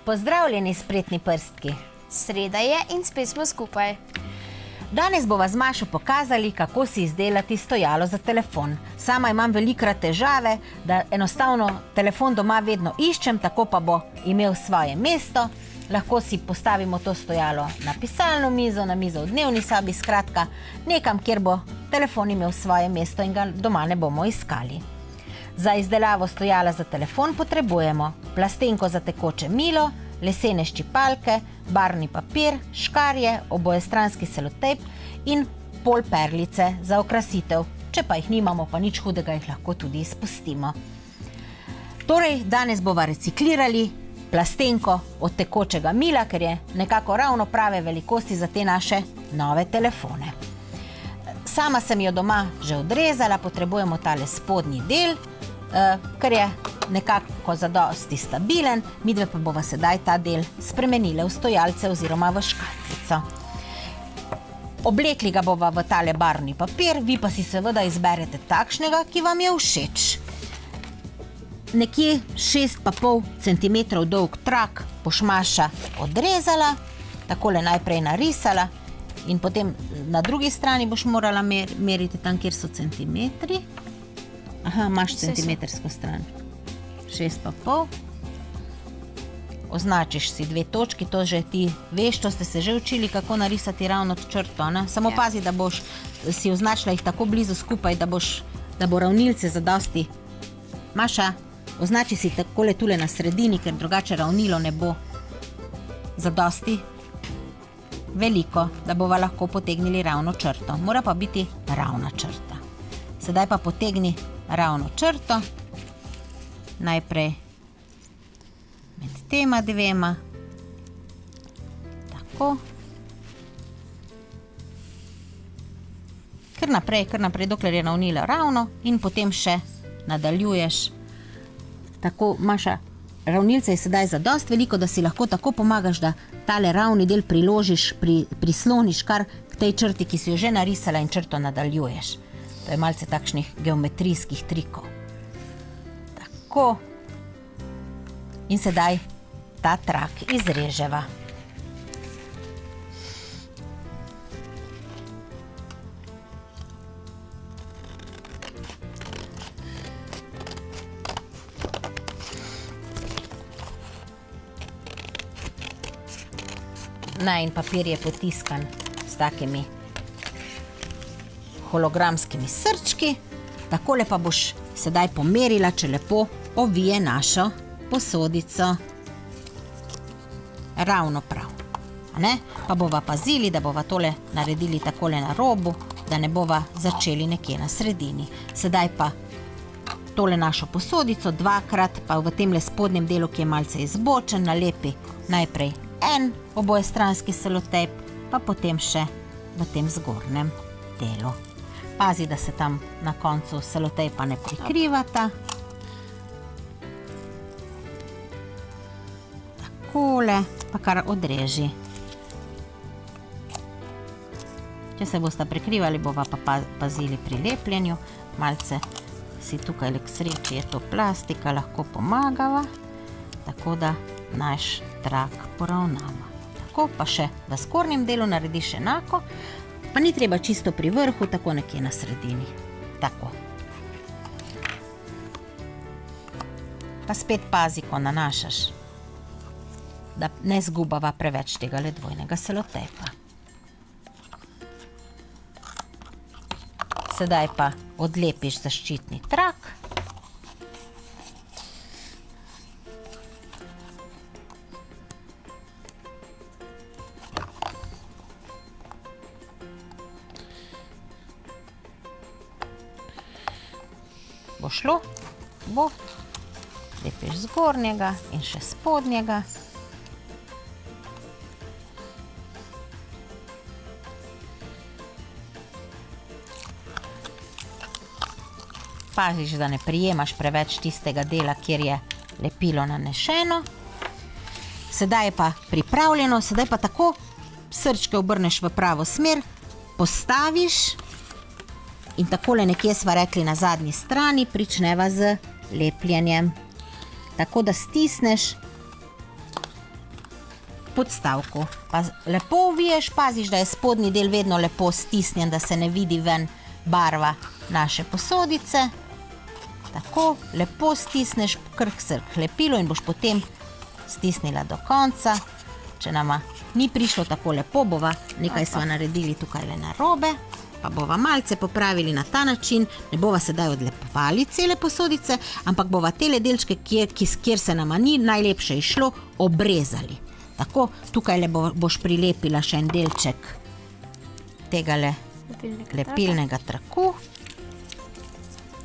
Pozdravljeni, spretni prstki. Sreda je in spet smo skupaj. Danes bova z Mašo pokazali, kako si izdelati stojalo za telefon. Sama imam velikokrat težave, da enostavno telefon doma vedno iščem, tako pa bo imel svoje mesto. Lahko si postavimo to stojalo na pisalno mizo, na mizo v dnevni sobi, skratka, nekam, kjer bo telefon imel svoje mesto in ga doma ne bomo iskali. Za izdelavo stojala za telefon potrebujemo plastenko za tekoče milo, lesene ščipalke, barvni papir, škarje, obojestranski selotejp in polperlice za okrasitev. Če pa jih nimamo, pa nič hudega, jih lahko tudi izpustimo. Torej, danes bova reciklirali plastenko od tekočega mila, ker je nekako ravno prave velikosti za te naše nove telefone. Sama sem jo doma že odrezala, potrebujemo tale spodnji del, ker je nekako zadosti stabilen, midve pa bova sedaj ta del spremenile v stojalce oziroma v škatlico. Oblekli ga bova v tale barvni papir, vi pa si seveda izberete takšnega, ki vam je všeč. Nekje 6,5 cm dolg trak boš Maša odrezala, takole najprej narisala in potem na drugi strani boš morala meriti tam, kjer so centimetri. Aha, imaš centimetrsko stran. 6,5. Označiš si 2 točki, to že ti veš, to ste se že učili, kako narisati ravno črto, ne? Samo pazi, da boš si označila jih tako blizu skupaj, da bo ravnilce zadosti. Maša, označi si takole tule na sredini, ker drugače ravnilo ne bo zadosti veliko, da bova lahko potegnili ravno črto. Mora pa biti ravna črta. Sedaj pa potegni ravno črto. Najprej med tema dvema. Tako. Kar naprej, dokler je ravnilo ravno in potem še nadaljuješ. Tako, Maša, ravnilce je sedaj zadosti veliko, da si lahko tako pomagaš, da tale ravni del priložiš, prisloniš kar k tej črti, ki si jo že narisala in črto nadaljuješ. To je malce takšnih geometrijskih trikov. Tako. In sedaj ta trak izreževa. In papir je potiskan s takimi hologramskimi srčki. Takole pa boš sedaj pomerila, če lepo ovije našo posodico. Ravno prav. Pa bova pazili, da bova tole naredili takole na robu, da ne bova začeli nekje na sredini. Sedaj pa tole našo posodico dvakrat, pa v temle spodnjem delu, ki je malce izbočen, nalepi najprej en obojestranski selotejp, pa potem še v tem zgornjem delu. Pazi, da se tam na koncu selotejpa ne prikrivata. Takole, pa kar odreži. Če se bosta prekrivali, bova pa pazili pri lepljenju. Malce si tukaj k sreči je to plastika, lahko pomagava, tako da naš trak poravnava. Tako, pa še v zgornjem delu narediš enako, pa ni treba čisto pri vrhu, tako nekje na sredini. Tako. Pa spet pazi, ko nanašaš, da ne zgubava preveč tega dvojnega selotejpa. Sedaj pa odlepiš zaščitni trak. Bo šlo? Bo. Lepiš zgornjega in še spodnjega. Paziš, da ne prijemaš preveč tistega dela, kjer je lepilo nanešeno. Sedaj je pa pripravljeno, sedaj pa tako srčke obrneš v pravo smer, postaviš in takole nekje sva rekli na zadnji strani pričneva z lepljenjem. Tako da stisneš podstavku. Pa lepo uviješ, paziš, da je spodnji del vedno lepo stisnjen, da se ne vidi ven barva naše posodice. Tako, lepo stisneš krk lepilo in boš potem stisnila do konca. Če nama ni prišlo tako lepo, bova nekaj sva naredili tukaj le narobe, pa bova malce popravili na ta način, ne bova sedaj odlepovali cele posodice, ampak bova tele delčke, kjer se nama ni najlepše išlo, obrezali. Tako, tukaj le boš prilepila še en delček tegale lepilnega traku.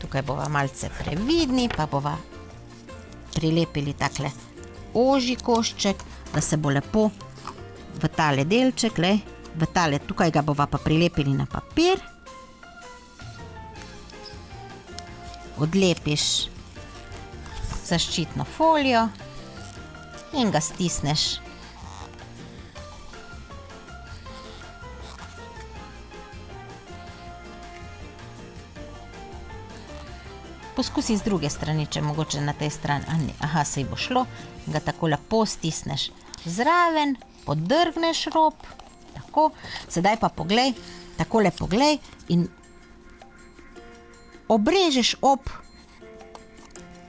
Tukaj bova malce previdni, pa bova prilepili takle ožji košček, da se bo lepo v tale delček, tukaj ga bova pa prilepili na papir. Odlepiš zaščitno folijo in ga stisneš. Poskusi z druge strani, če mogoče na tej strani. Aha, sej bo šlo. Ga tako lepo stisneš zraven, podrgneš rob. Tako. Sedaj pa poglej, takole poglej in obrežeš ob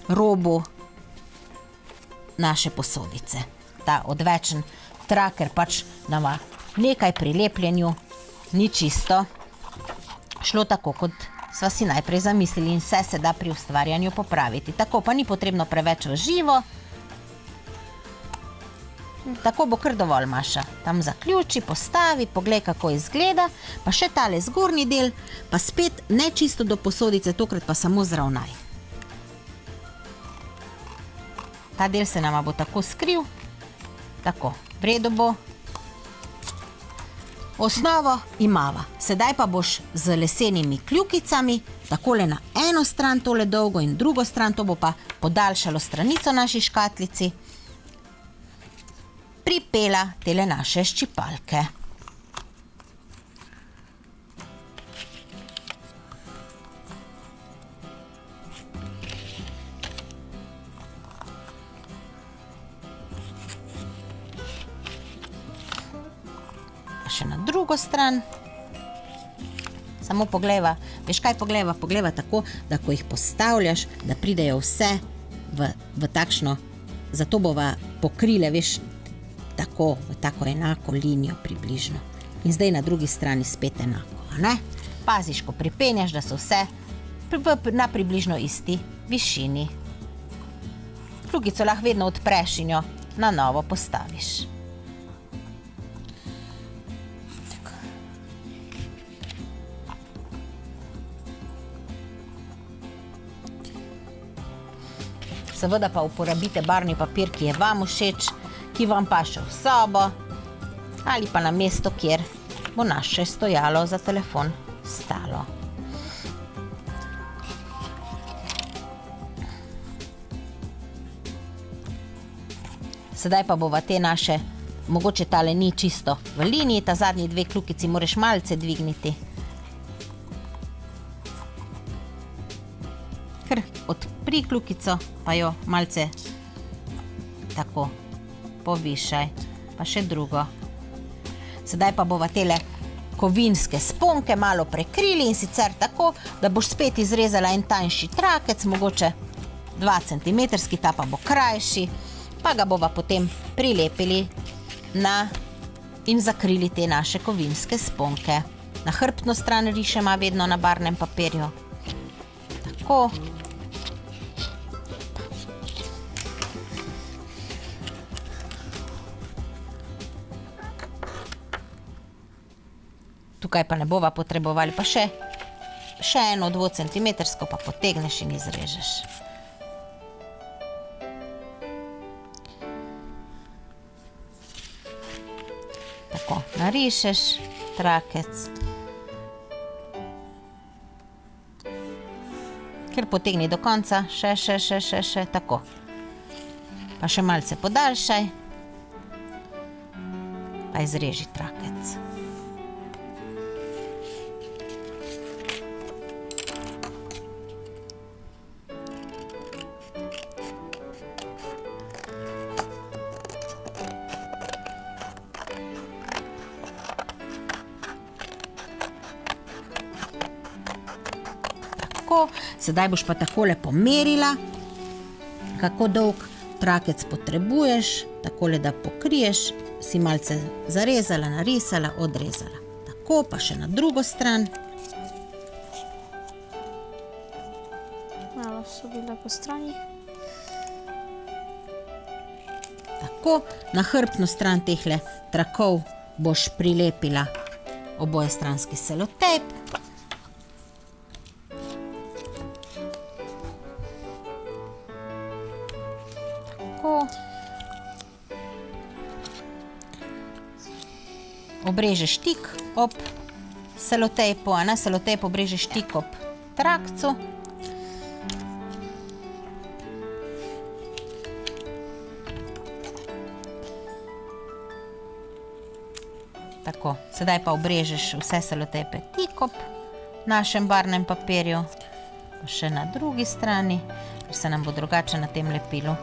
robu naše posodice. Ta odvečen trak, ker pač nama nekaj pri lepljenju ni čisto šlo tako, kot sva si najprej zamislili in vse se da pri ustvarjanju popraviti. Tako pa ni potrebno preveč v živo. Tako bo kar dovolj, Maša. Tam zaključi, postavi, poglej, kako izgleda, pa še tale zgornji del, pa spet ne čisto do posodice, tokrat pa samo zravnaj. Ta del se nama bo tako skril. Tako, v redu bo. Osnovo imava. Sedaj pa boš z lesenimi kljukicami, takole na eno stran tole dolgo in drugo stran, to bo pa podaljšalo stranico naši škatlici, pripela tele naše ščipalke. Še na drugo stran. Samo poglejva, veš kaj poglejva? Poglejva tako, da ko jih postavljaš, da pridejo vse v takšno, zato bova pokrile, veš, tako, v tako enako linijo približno. In zdaj na drugi strani spet enako, ne? Paziš, ko pripenjaš, da so vse na približno isti višini. Kljukico lahko vedno odpreš in jo na novo postaviš. Seveda pa uporabite barvni papir, ki je vam všeč, ki vam paše v sobo ali pa na mesto, kjer bo naše stojalo za telefon stalo. Sedaj pa bova te naše, mogoče tale ni čisto v liniji, ta zadnji dve kljukici moraš malce dvigniti. Ker odpri kljukico, pa jo malce tako povišaj, pa še drugo. Sedaj pa bova tele kovinske sponke malo prekrili in sicer tako, da boš spet izrezala en tanjši trakec, mogoče 2 centimetrski, ta pa bo krajši, pa ga bova potem prilepili in zakrili te naše kovinske sponke. Na hrbtno stran rišema vedno na barvnem papirju. Tako. Tukaj pa ne bova potrebovali, pa še eno 2 centimetrsko pa potegneš in izrežeš. Tako, narišeš trakec. Ker potegni do konca, še, tako. Pa še malce podaljšaj, pa izreži trakec. Sedaj boš pa takole pomerila, kako dolg trakec potrebuješ, takole, da pokriješ, si malce zarezala, narisala, odrezala. Tako, pa še na drugo stran. Malo so bile po strani. Tako, na hrbtno stran tehle trakov boš prilepila obojestranski selotejp. Tako. Obrežeš tik ob selotejpu, a ne, selotejp obrežeš tik ob trakcu. Tako, sedaj pa obrežeš vse selotejpe tik ob našem barvnem papirju, pa še na drugi strani, ker se nam bo drugače na tem lepilu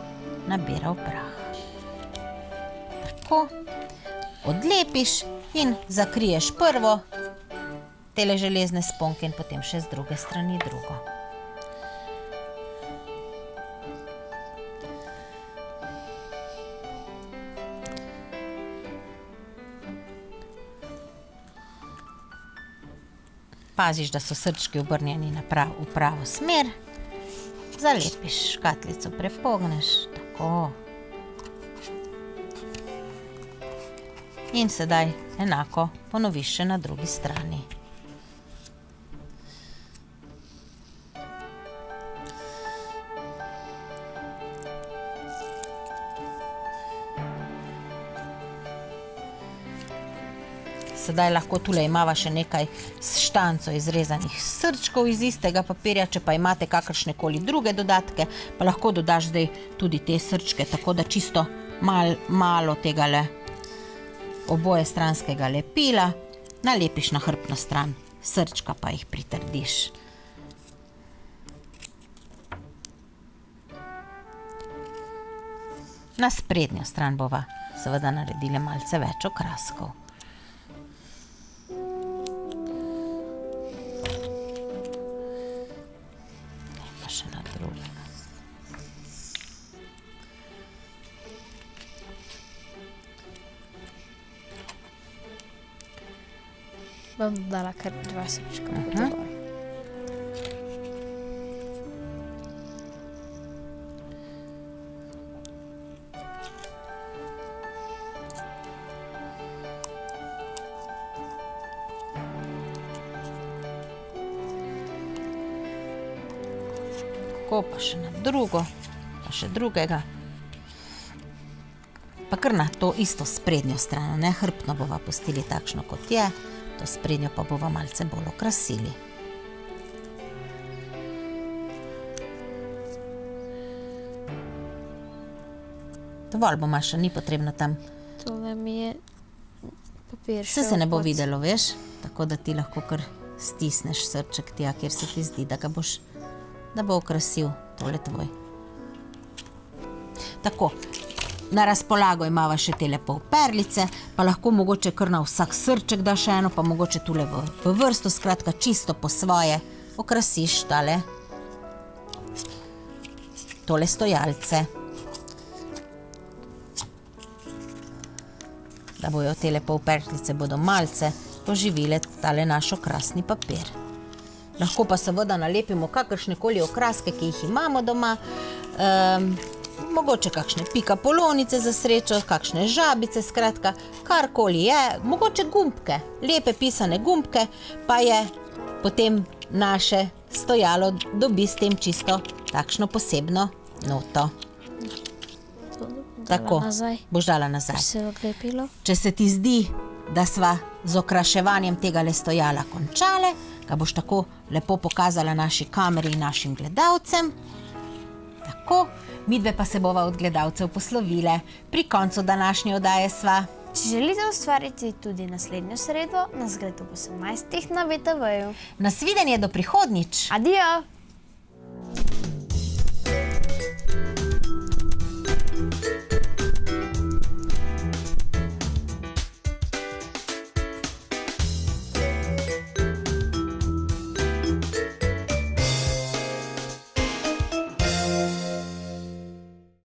nabiral prah. Tako, odlepiš in zakriješ prvo tele železne sponke in potem še z druge strani drugo. Paziš, da so srčki obrnjeni v pravo smer. Zalepiš škatlico, prepogneš, tako. In sedaj enako ponoviš še na drugi strani. Sedaj lahko tule imava še nekaj s štanco izrezanih srčkov iz istega papirja, če pa imate kakršnekoli druge dodatke, pa lahko dodaš zdaj tudi te srčke, tako da čisto malo tegale obojestranskega lepila nalepiš na hrbtno stran, srčka pa jih pritrdiš. Na sprednjo stran bova seveda naredili malce več okraskov. Še na drugega. Bom dodala kar 2 srčka po dol. Tako, pa še na drugo, pa še drugega. Pa kar na to isto sprednjo stran, ne, hrbtno bova pustili takšno, kot je, to sprednjo pa bova malce bolj okrasili. Dovolj bo, Maša, ni potrebno tam. Tole mi je papir še Vse se ne bo od- videlo, veš, tako da ti lahko kar stisneš srček tja, kjer se ti zdi, da bo okrasil tole tvoj. Tako, na razpolago imava še tele pol perlice, pa lahko mogoče kar na vsak srček daš eno, pa mogoče tule v vrsto, skratka čisto po svoje okrasiš tole stojalce. Da bojo tele pol perlice bodo malce poživile tale naš okrasni papir. Lahko pa seveda nalepimo kakršnekoli okraske, ki jih imamo doma, mogoče kakšne pikapolonice za srečo, kakšne žabice, skratka, karkoli je, mogoče gumbke, lepe pisane gumbke, pa je potem naše stojalo dobi s tem čisto takšno posebno noto. Tako, boš dala nazaj. Se je odlepilo. Če se ti zdi, da sva z okraševanjem tega stojala končale, ga boš tako lepo pokazala naši kameri in našim gledalcem. Tako, midve pa se bova od gledalcev poslovile. Pri koncu današnje oddaje sva. Če želite ustvariti tudi naslednjo sredo, nas gledate ob 18. na VTV-ju. Nasvidenje do prihodnjič. Adijo!